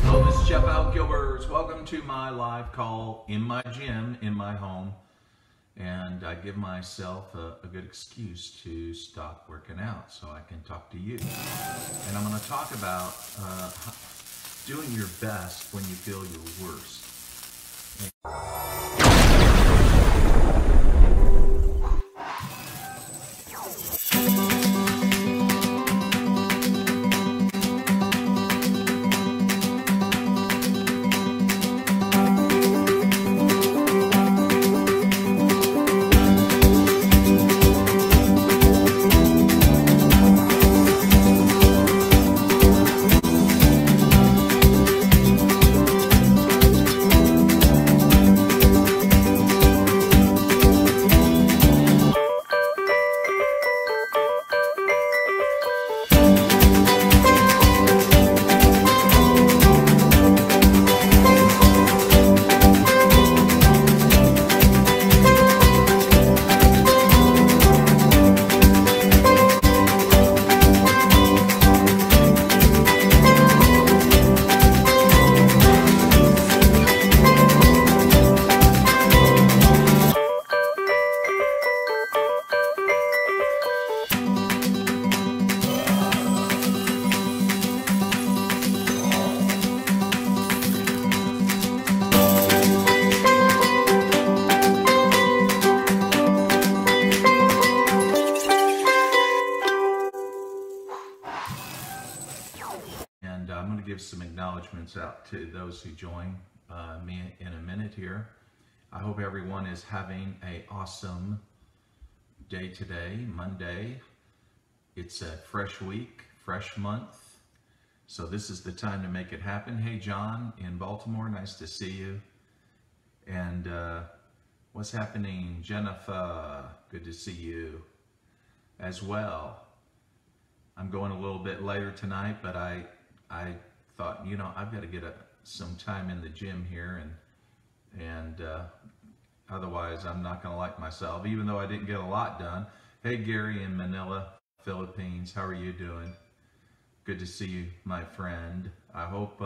Hello, this is Jeff Al Gilbert. Welcome to my live call in my gym, in my home. And I give myself a good excuse to stop working out so I can talk to you. And I'm going to talk about doing your best when you feel your worst. And I'm going to give some acknowledgments out to those who join me in a minute here. I hope everyone is having an awesome day today, Monday. It's a fresh week, fresh month. So this is the time to make it happen. Hey, John in Baltimore, nice to see you. And what's happening? Jennifer, good to see you as well. I'm going a little bit later tonight, but I thought, you know, I've got to get some time in the gym here, and otherwise I'm not going to like myself, even though I didn't get a lot done. Hey, Gary in Manila, Philippines, how are you doing? Good to see you, my friend. I hope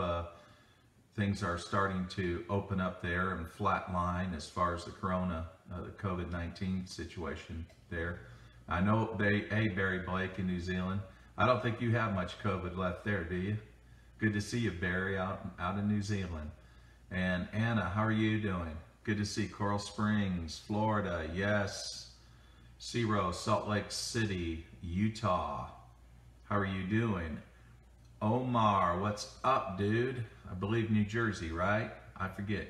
things are starting to open up there and flatline as far as the the COVID-19 situation there. I know hey, Barry Blake in New Zealand, I don't think you have much COVID left there, do you? Good to see you, Barry, out in New Zealand. And Anna, how are you doing? Good to see Coral Springs, Florida, yes. Ciro, Salt Lake City, Utah. How are you doing? Omar, what's up, dude? I believe New Jersey, right? I forget.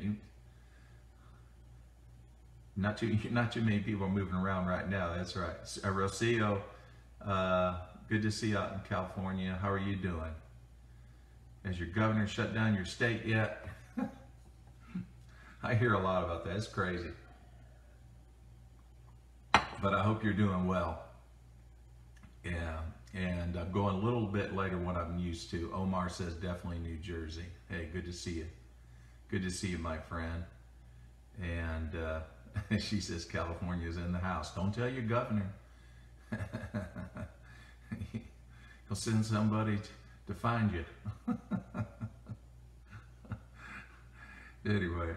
Not too many people are moving around right now. That's right. Rocio, good to see you out in California. How are you doing? Has your governor shut down your state yet? I hear a lot about that. It's crazy. But I hope you're doing well. Yeah, and I'm going a little bit later than what I'm used to. Omar says definitely New Jersey. Hey, good to see you. Good to see you, my friend. And she says California's in the house. Don't tell your governor. He'll send somebody to find you. Anyway,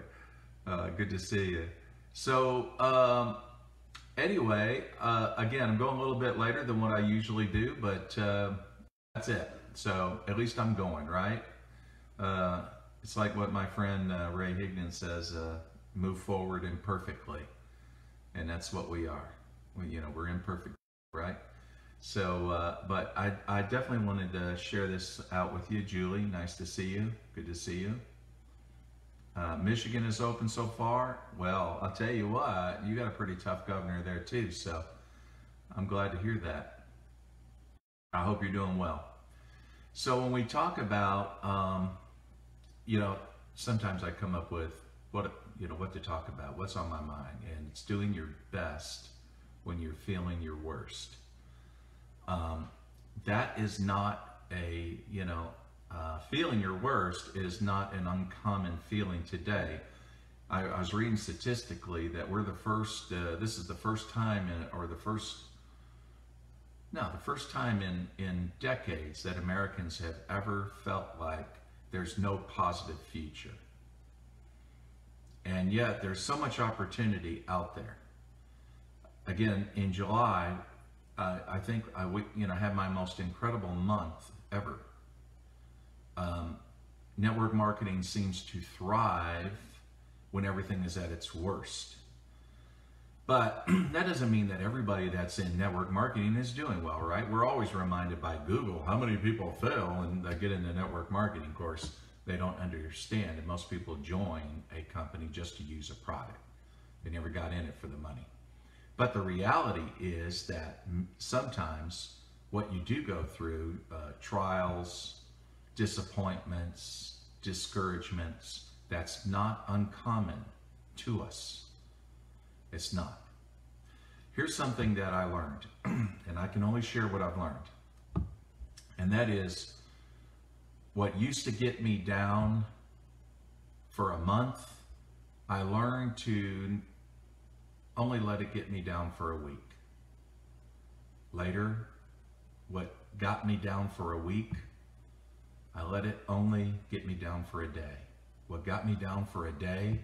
good to see you. So anyway, again, I'm going a little bit later than what I usually do, but that's it. So at least I'm going, right? It's like what my friend Ray Higdon says, move forward imperfectly. And that's what we are. We're imperfect, right? So, but I definitely wanted to share this out with you. Julie, nice to see you. Good to see you. Michigan is open so far. Well, I'll tell you what, you got a pretty tough governor there too. So I'm glad to hear that. I hope you're doing well. So when we talk about, sometimes I come up with what to talk about, what's on my mind, and it's doing your best when you're feeling your worst. That is not a, feeling your worst is not an uncommon feeling today. I was reading statistically that we're the first, this is the first time the first time in decades that Americans have ever felt like there's no positive future. And yet there's so much opportunity out there. Again, in July, I think I would, have my most incredible month ever. Network marketing seems to thrive when everything is at its worst. But that doesn't mean that everybody that's in network marketing is doing well, right? We're always reminded by Google how many people fail and they get into network marketing. Of course, they don't understand, and most people join a company just to use a product. They never got in it for the money. But the reality is that sometimes what you do go through, trials, disappointments, discouragements, that's not uncommon to us. It's not. Here's something that I learned, and I can only share what I've learned. And that is, what used to get me down for a month, I learned to only let it get me down for a week. Later, what got me down for a week, I let it only get me down for a day. What got me down for a day,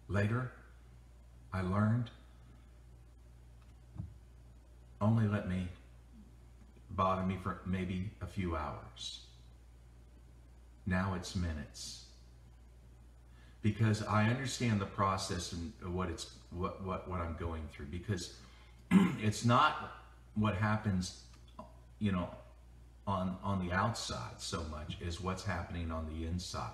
later, I learned, only let me bother me for maybe a few hours. Now it's minutes. Because I understand the process and what I'm going through. Because it's not what happens, on the outside so much as what's happening on the inside.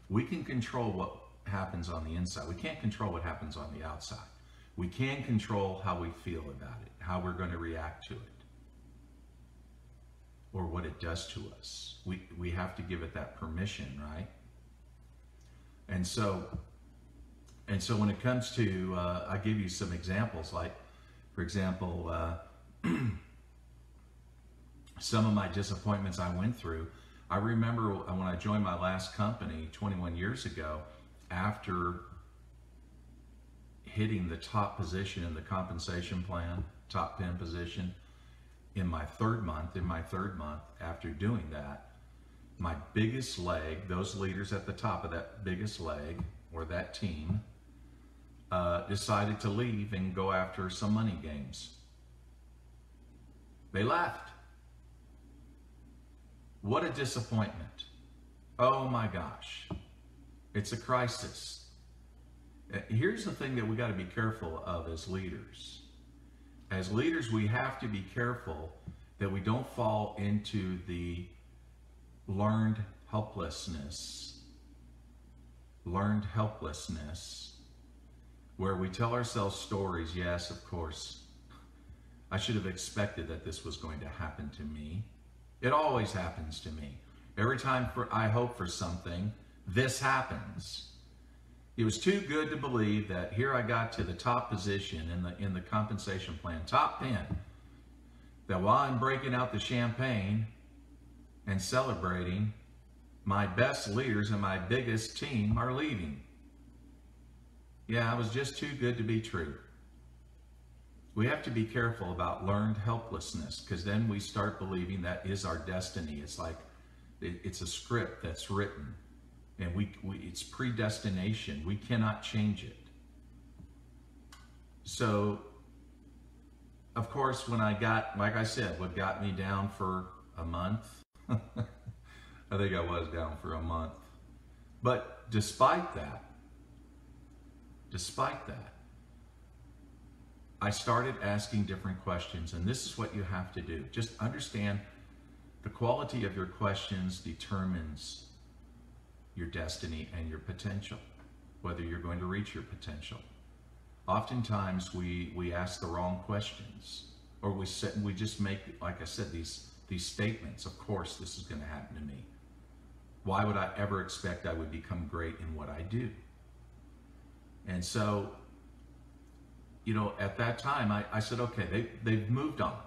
We can control what happens on the inside. We can't control what happens on the outside. We can control how we feel about it, how we're going to react to it, or what it does to us. We have to give it that permission, right? And so when it comes to, I give you some examples, like, for example, some of my disappointments I went through. I remember when I joined my last company 21 years ago, after hitting the top position in the compensation plan, top 10 position, in my third month after doing that, my biggest leg, those leaders at the top of that biggest leg, or that team, decided to leave and go after some money games. They left. What a disappointment. Oh my gosh. It's a crisis. Here's the thing that we got to be careful of as leaders. As leaders, we have to be careful that we don't fall into the learned helplessness, where we tell ourselves stories. Yes, of course, I should have expected that this was going to happen to me. It always happens to me. Every time I hope for something, this happens. It was too good to believe that here I got to the top position in the compensation plan, top 10, that while I'm breaking out the champagne and celebrating, my best leaders and my biggest team are leaving. Yeah, it was just too good to be true. We have to be careful about learned helplessness, because then we start believing that is our destiny. It's like it's a script that's written, and it's predestination. We cannot change it. So, of course, when I got, like I said, what got me down for a month, I think I was down for a month. But despite that, I started asking different questions, and this is what you have to do. Just understand the quality of your questions determines your destiny and your potential, whether you're going to reach your potential. Oftentimes we ask the wrong questions, or we just make, like I said, these statements. Of course, this is going to happen to me. Why would I ever expect I would become great in what I do? And so, at that time, I said, okay, they've moved on.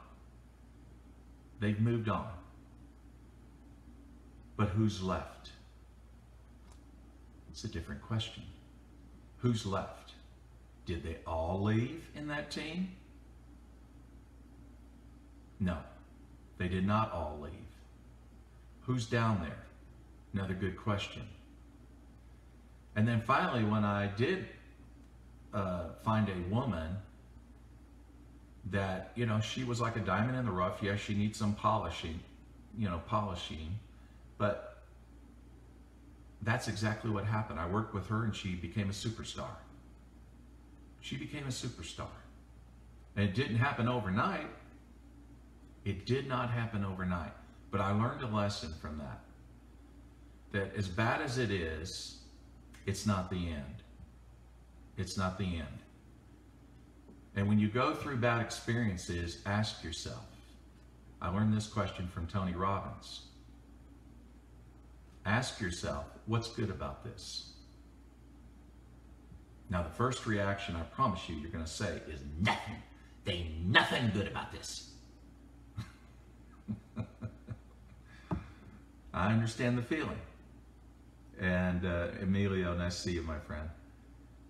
They've moved on. But who's left? It's a different question. Who's left? Did they all leave in that team? No, they did not all leave. Who's down there? Another good question. And then finally, when I did find a woman that, she was like a diamond in the rough. Yes, she needs some polishing, but that's exactly what happened. I worked with her and she became a superstar. She became a superstar. And it didn't happen overnight. It did not happen overnight. But I learned a lesson from that. That as bad as it is, it's not the end. It's not the end. And when you go through bad experiences, ask yourself. I learned this question from Tony Robbins. Ask yourself, what's good about this? Now, the first reaction, I promise you, you're going to say is nothing. There ain't nothing good about this. I understand the feeling. And Emilio, nice to see you, my friend.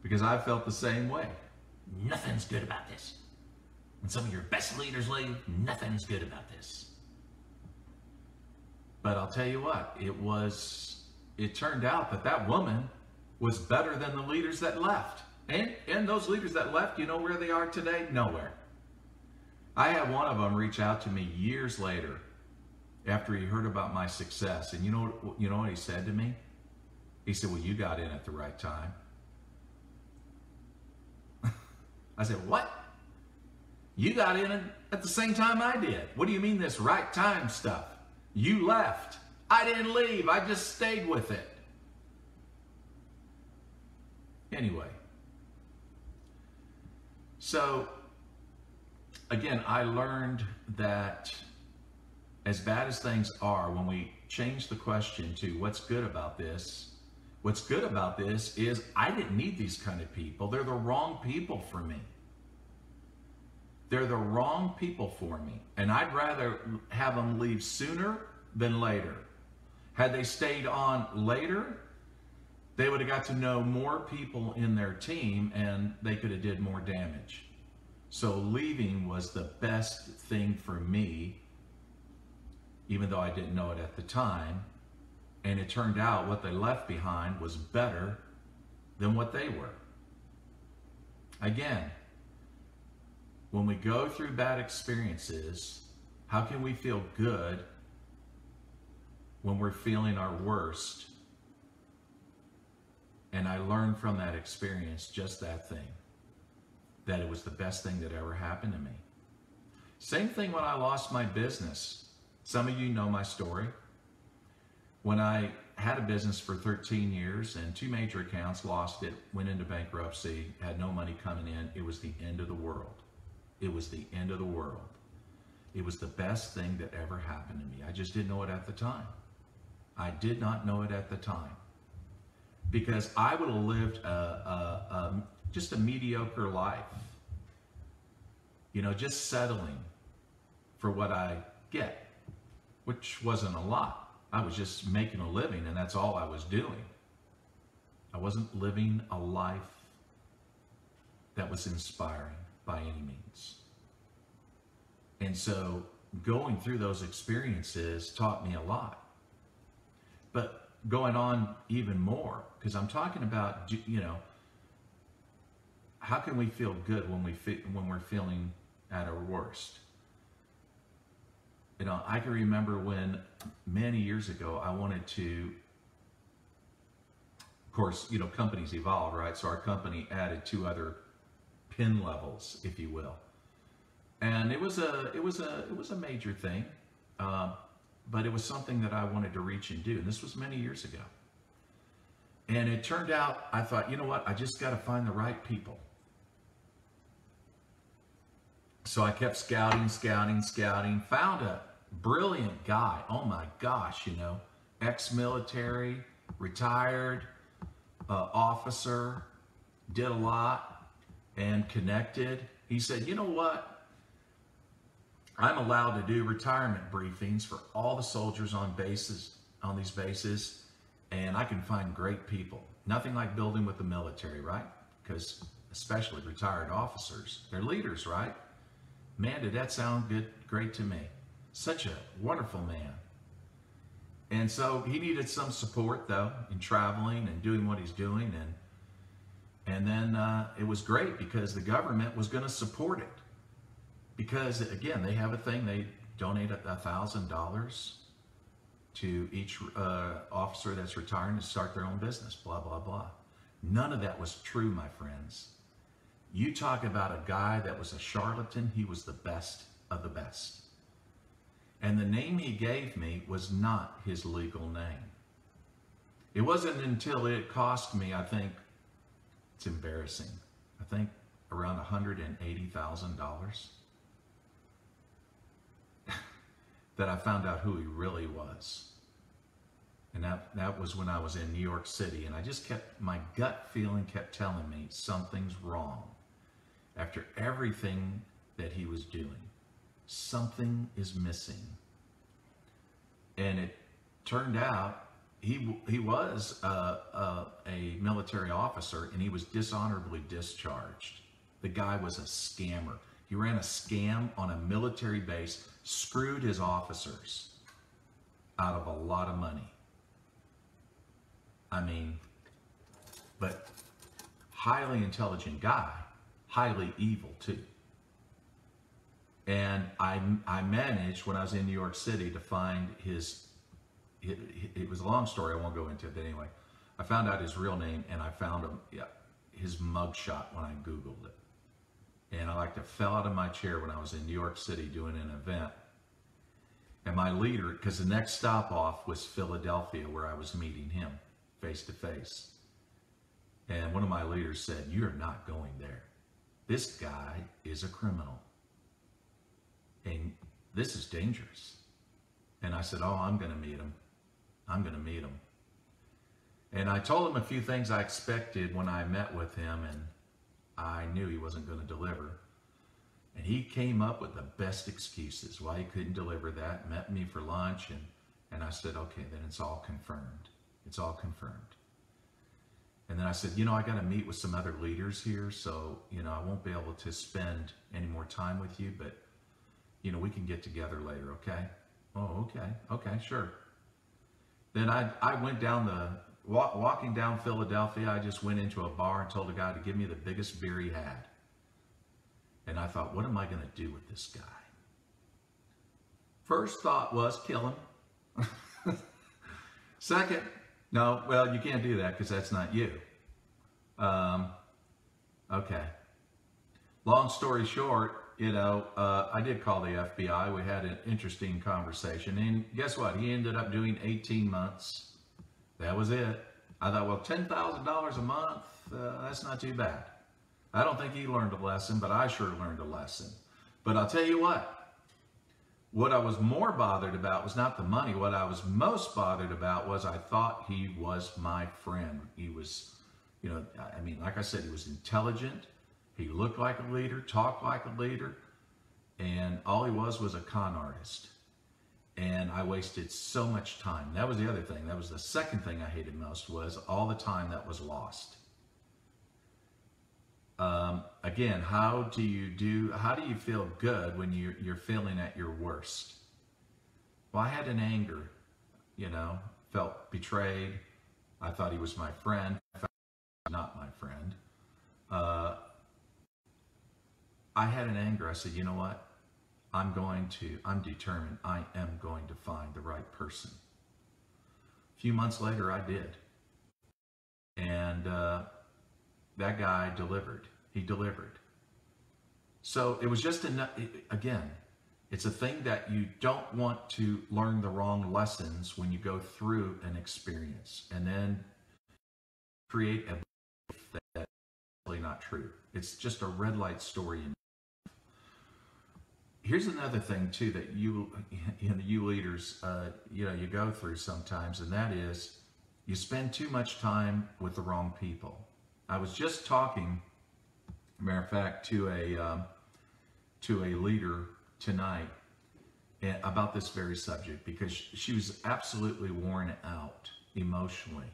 Because I felt the same way. Nothing's good about this. When some of your best leaders leave, nothing's good about this. But I'll tell you what, it turned out that woman was better than the leaders that left. And those leaders that left, you know where they are today? Nowhere. I had one of them reach out to me years later after he heard about my success. And you know what he said to me? He said, well, you got in at the right time. I said, what? You got in at the same time I did. What do you mean this right time stuff? You left. I didn't leave. I just stayed with it. Anyway. So, again, I learned that as bad as things are, when we change the question to what's good about this is I didn't need these kind of people. They're the wrong people for me. They're the wrong people for me. And I'd rather have them leave sooner than later. Had they stayed on later, they would have got to know more people in their team and they could have did more damage. So leaving was the best thing for me, even though I didn't know it at the time. And it turned out what they left behind was better than what they were. Again, when we go through bad experiences, how can we feel good when we're feeling our worst? And I learned from that experience just that thing, that it was the best thing that ever happened to me. Same thing when I lost my business. Some of you know my story. When I had a business for 13 years and 2 major accounts, lost it, went into bankruptcy, had no money coming in, it was the end of the world. It was the end of the world. It was the best thing that ever happened to me. I just didn't know it at the time. I did not know it at the time. Because I would have lived just a mediocre life. Just settling for what I get, which wasn't a lot. I was just making a living and that's all I was doing. I wasn't living a life that was inspiring by any means. And so going through those experiences taught me a lot. But going on even more, because I'm talking about, how can we feel good when we're feeling at our worst? I can remember when many years ago I wanted to, of course, companies evolved, right? So our company added 2 other pin levels, if you will, and it was a major thing, but it was something that I wanted to reach and do, and this was many years ago. And it turned out, I thought, you know what? I just got to find the right people. So I kept scouting, found a brilliant guy. Oh my gosh, ex-military, retired, officer, did a lot and connected. He said, you know what? I'm allowed to do retirement briefings for all the soldiers on these bases, and I can find great people. Nothing like building with the military, right? Because especially retired officers, they're leaders, right? Man, did that sound great to me. Such a wonderful man. And so he needed some support though in traveling and doing what he's doing. And then it was great because the government was going to support it. Because again, they have a thing, they donate $1,000 to each officer that's retiring to start their own business, blah, blah, blah. None of that was true, my friends. You talk about a guy that was a charlatan, he was the best of the best. And the name he gave me was not his legal name. It wasn't until it cost me, I think, it's embarrassing, I think around $180,000 that I found out who he really was. And that was when I was in New York City, and I just kept, my gut feeling kept telling me something's wrong. After everything that he was doing, something is missing. And it turned out he was a military officer, and he was dishonorably discharged. The guy was a scammer. He ran a scam on a military base, screwed his officers out of a lot of money. I mean, but highly intelligent guy, highly evil too. And I managed, when I was in New York City, to find it was a long story, I won't go into it, but anyway, I found out his real name, and I found his mugshot when I Googled it. And I fell out of my chair when I was in New York City doing an event. And my leader, because the next stop off was Philadelphia, where I was meeting him face to face. And one of my leaders said, "You're not going there. This guy is a criminal. And this is dangerous." And I said, "Oh, I'm going to meet him. I'm going to meet him." And I told him a few things I expected when I met with him, and I knew he wasn't going to deliver. And he came up with the best excuses why he couldn't deliver that, met me for lunch, and I said, "Okay, then it's all confirmed. It's all confirmed." And then I said, "I got to meet with some other leaders here, so, I won't be able to spend any more time with you, but, we can get together later, okay?" "Oh, okay, sure." Then I went down walking down Philadelphia, I just went into a bar and told the guy to give me the biggest beer he had. And I thought, what am I going to do with this guy? First thought was kill him. Second, no, well, you can't do that because that's not you. Okay. Long story short, I did call the FBI. We had an interesting conversation. And guess what? He ended up doing 18 months. That was it. I thought, well, $10,000 a month, that's not too bad. I don't think he learned a lesson, but I sure learned a lesson. But I'll tell you what I was more bothered about was not the money. What I was most bothered about was I thought he was my friend. He was, like I said, he was intelligent. He looked like a leader, talked like a leader, and all he was a con artist. And I wasted so much time. That was the other thing. That was the second thing I hated most, was all the time that was lost. Again, how do you feel good when you're feeling at your worst? Well, I had an anger, felt betrayed. I thought he was my friend. I found he was not my friend. I had an anger. I said, you know what? I'm determined. I am going to find the right person. A few months later, I did. And that guy delivered. He delivered. So it was just enough. Again, it's a thing that you don't want to learn the wrong lessons when you go through an experience and then create a belief that's really not true. It's just a red light story. Here's another thing too that you leaders, you go through sometimes, and that is you spend too much time with the wrong people. I was just talking, matter of fact, to a leader tonight about this very subject, because she was absolutely worn out emotionally,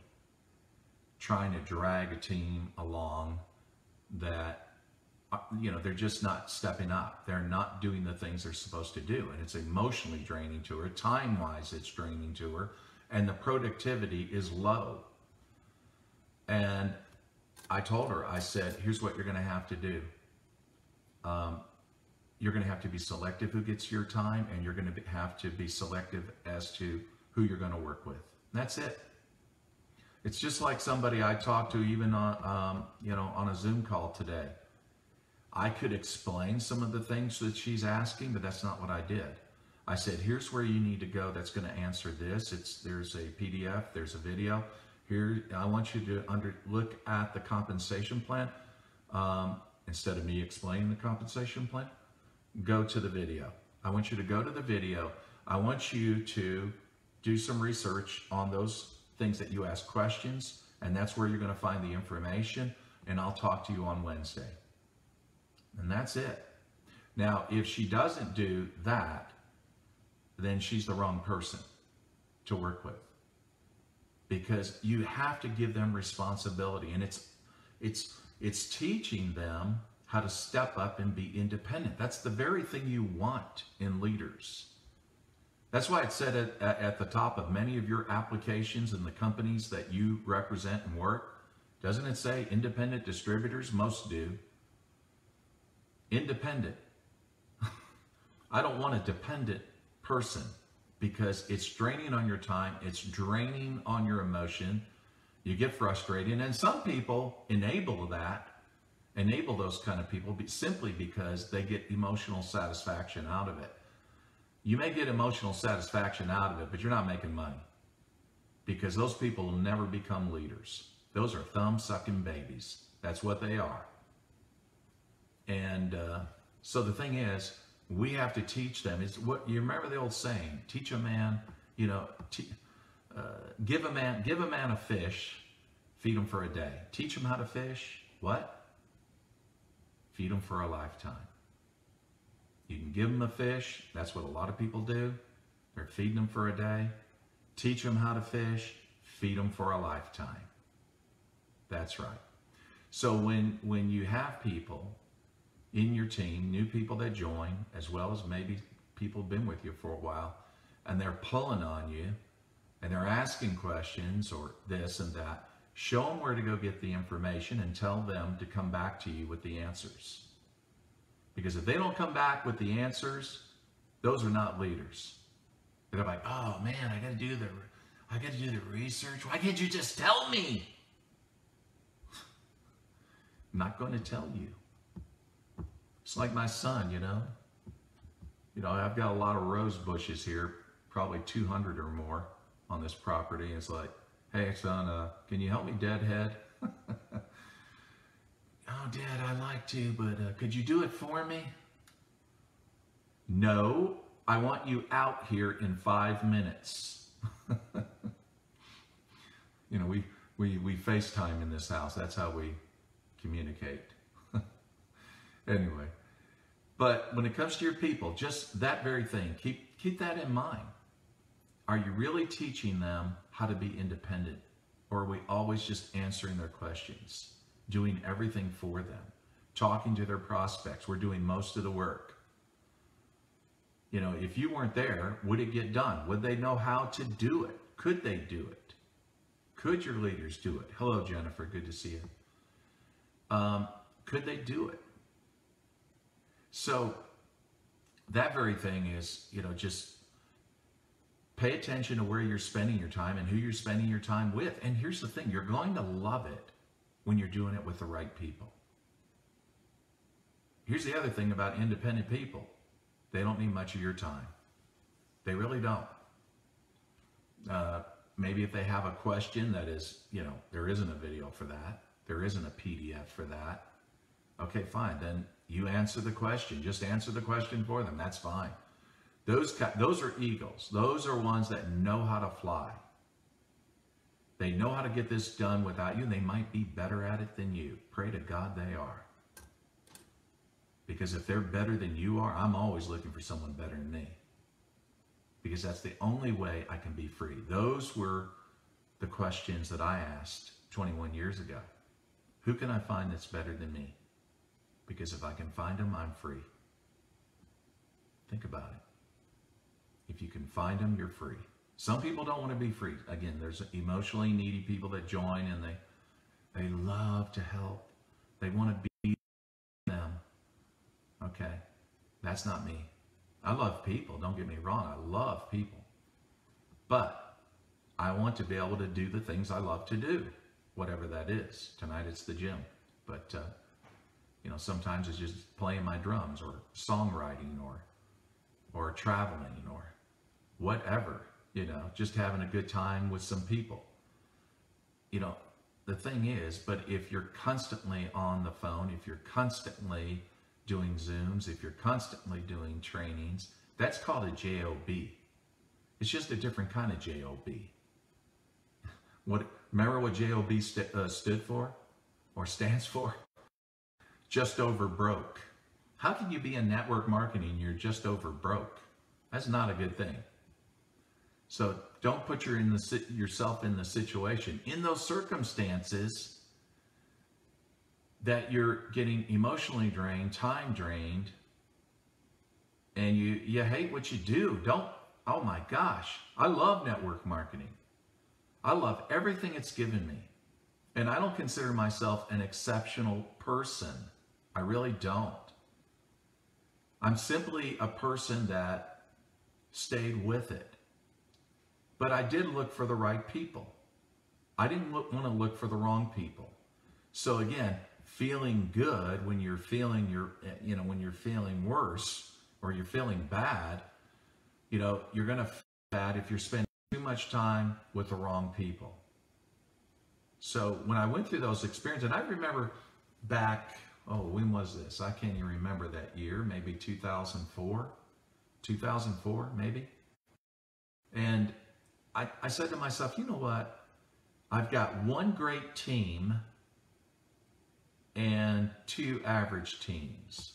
trying to drag a team along that, they're just not stepping up. They're not doing the things they're supposed to do. And it's emotionally draining to her. Time-wise, it's draining to her. and the productivity is low. And I told her, I said, here's what you're going to have to do. You're going to have to be selective who gets your time, and you're going to have to be selective as to who you're going to work with. That's it. It's just like somebody I talked to even on, on a Zoom call today. I could explain some of the things that she's asking, but that's not what I did. I said, here's where you need to go that's going to answer this. There's a PDF, there's a video. Here, I want you to look at the compensation plan. Instead of me explaining the compensation plan, go to the video. I want you to go to the video. I want you to do some research on those things that you ask questions, and that's where you're going to find the information, and I'll talk to you on Wednesday. And that's it. Now, if she doesn't do that, then she's the wrong person to work with, because you have to give them responsibility, and it's teaching them how to step up and be independent. That's the very thing you want in leaders. That's why it said at the top of many of your applications in the companies that you represent and work. Doesn't it say independent distributors? Most do. Independent. I don't want a dependent person, because it's draining on your time. It's draining on your emotion. You get frustrated. And some people enable those kind of people simply because they get emotional satisfaction out of it. You may get emotional satisfaction out of it, but you're not making money, because those people will never become leaders. Those are thumb-sucking babies. That's what they are. And so the thing is, we have to teach them. Is what you remember the old saying: teach a man, give a man a fish, feed him for a day. Teach him how to fish. What? Feed him for a lifetime. You can give them a fish. That's what a lot of people do. They're feeding them for a day. Teach them how to fish. Feed them for a lifetime. That's right. So when you have people in your team, new people that join, as well as maybe people who've been with you for a while, and they're pulling on you, and they're asking questions or this and that, show them where to go get the information and tell them to come back to you with the answers. Because if they don't come back with the answers, those are not leaders. They're like, oh man, I got to do the research. Why can't you just tell me? I'm not going to tell you. It's like my son, I've got a lot of rose bushes here, probably 200 or more on this property. It's like, hey son, can you help me deadhead? Oh, Dad, I'd like to, but could you do it for me? No, I want you out here in 5 minutes. We FaceTime in this house. That's how we communicate. Anyway, but when it comes to your people, just that very thing, keep that in mind. Are you really teaching them how to be independent, or are we always just answering their questions? Doing everything for them, talking to their prospects. We're doing most of the work. If you weren't there, would it get done? Would they know how to do it? Could they do it? Could your leaders do it? Hello, Jennifer. Good to see you. Could they do it? So that very thing is, just pay attention to where you're spending your time and who you're spending your time with. And here's the thing, you're going to love it when you're doing it with the right people. Here's the other thing about independent people. They don't need much of your time. They really don't. Maybe if they have a question that is, there isn't a video for that. There isn't a PDF for that. Okay, fine. Then you answer the question. Just answer the question for them. That's fine. Those are eagles. Those are ones that know how to fly. They know how to get this done without you. They might be better at it than you. Pray to God they are. Because if they're better than you are, I'm always looking for someone better than me. Because that's the only way I can be free. Those were the questions that I asked 21 years ago. Who can I find that's better than me? Because if I can find them, I'm free. Think about it. If you can find them, you're free. Some people don't want to be free. Again, there's emotionally needy people that join and they love to help. They want to be them. Okay, that's not me. I love people, don't get me wrong. I love people. But I want to be able to do the things I love to do, whatever that is. Tonight it's the gym. But, sometimes it's just playing my drums or songwriting or traveling or whatever, just having a good time with some people. The thing is, but if you're constantly on the phone, if you're constantly doing Zooms, if you're constantly doing trainings, that's called a JOB. It's just a different kind of JOB. Remember what JOB stood for or stands for? Just over broke. How can you be in network marketing and you're just over broke? That's not a good thing. So don't put yourself in the situation, in those circumstances that you're getting emotionally drained, time drained, and you hate what you do. Oh my gosh, I love network marketing. I love everything it's given me. And I don't consider myself an exceptional person. I really don't. I'm simply a person that stayed with it. But I did look for the right people. I didn't want to look for the wrong people. So again, feeling good when you're feeling when you're feeling worse or you're feeling bad, you're going to feel bad if you're spending too much time with the wrong people. So when I went through those experiences, and I remember back, when was this? I can't even remember that year, maybe 2004 maybe. And I said to myself, you know what? I've got one great team and 2 average teams.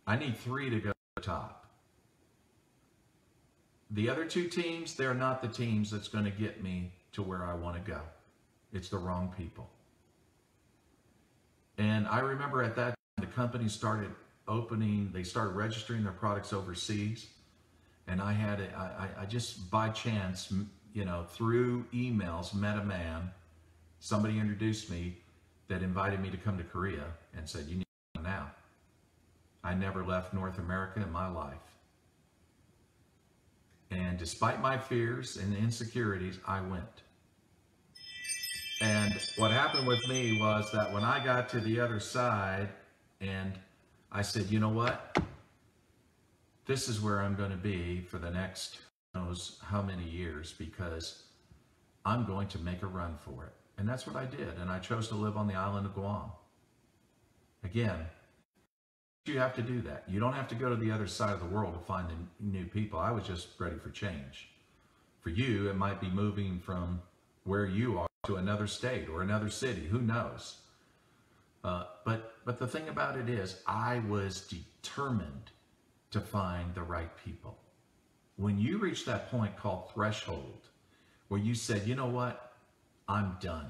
I need 3 to go to the top. The other 2 teams, they're not the teams that's going to get me to where I want to go. It's the wrong people. And I remember at that time, the company started registering their products overseas. And I just by chance, through emails, met a man. Somebody introduced me that invited me to come to Korea and said, you need to come now. I never left North America in my life. And despite my fears and insecurities, I went. And what happened with me was that when I got to the other side and I said, you know what? This is where I'm going to be for the next who knows how many years, because I'm going to make a run for it. And that's what I did. And I chose to live on the island of Guam. Again, you have to do that. You don't have to go to the other side of the world to find new people. I was just ready for change. For you, it might be moving from where you are to another state or another city. Who knows? But the thing about it is, I was determined to find the right people. When you reach that point called threshold, where you said, you know what? I'm done.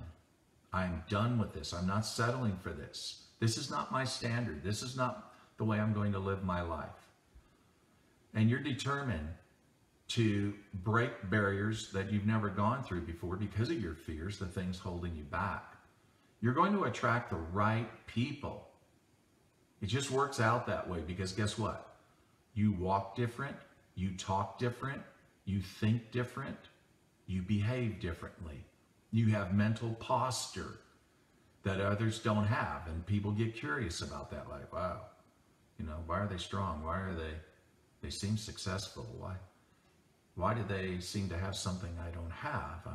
I'm done with this. I'm not settling for this. This is not my standard. This is not the way I'm going to live my life. And you're determined to break barriers that you've never gone through before because of your fears, the things holding you back. You're going to attract the right people. It just works out that way because guess what? You walk different, you talk different, you think different, you behave differently. You have mental posture that others don't have, and people get curious about that, like, wow, why are they strong? Why are they seem successful? Why do they seem to have something I don't have?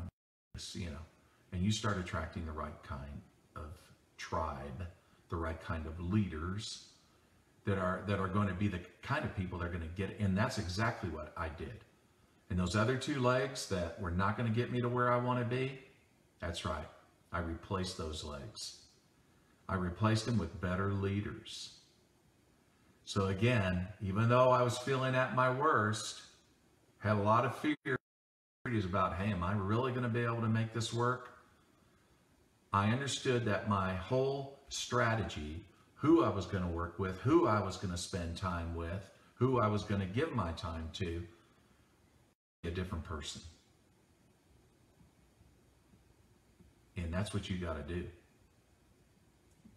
And you start attracting the right kind of tribe, the right kind of leaders that are going to be the kind of people that are going to get it. And that's exactly what I did. And those other 2 legs that were not going to get me to where I want to be, that's right. I replaced those legs. I replaced them with better leaders. So again, even though I was feeling at my worst, had a lot of fears about, hey, am I really going to be able to make this work? I understood that my whole strategy, who I was going to work with, who I was going to spend time with, who I was going to give my time to, a different person. And that's what you got to do.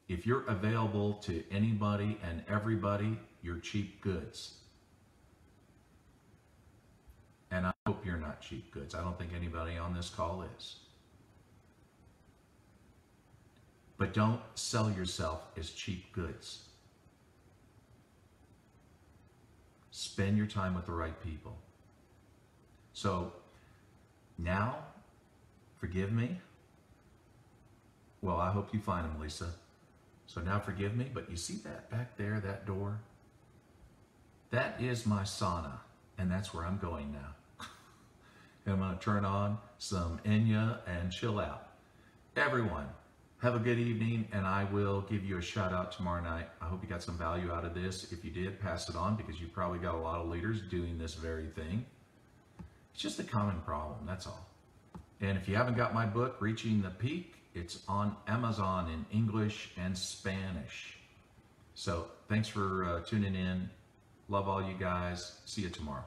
If you're available to anybody and everybody, you're cheap goods. And I hope you're not cheap goods. I don't think anybody on this call is. But don't sell yourself as cheap goods. Spend your time with the right people. So now, forgive me. Well, I hope you find them, Lisa. So now forgive me, but you see that back there, that door? That is my sauna, and that's where I'm going now. I'm going to turn on some Enya and chill out. Everyone, have a good evening, and I will give you a shout out tomorrow night. I hope you got some value out of this. If you did, pass it on, because you probably got a lot of leaders doing this very thing. It's just a common problem, that's all. And if you haven't got my book, Reaching the Peak, it's on Amazon in English and Spanish. So thanks for tuning in. Love all you guys. See you tomorrow.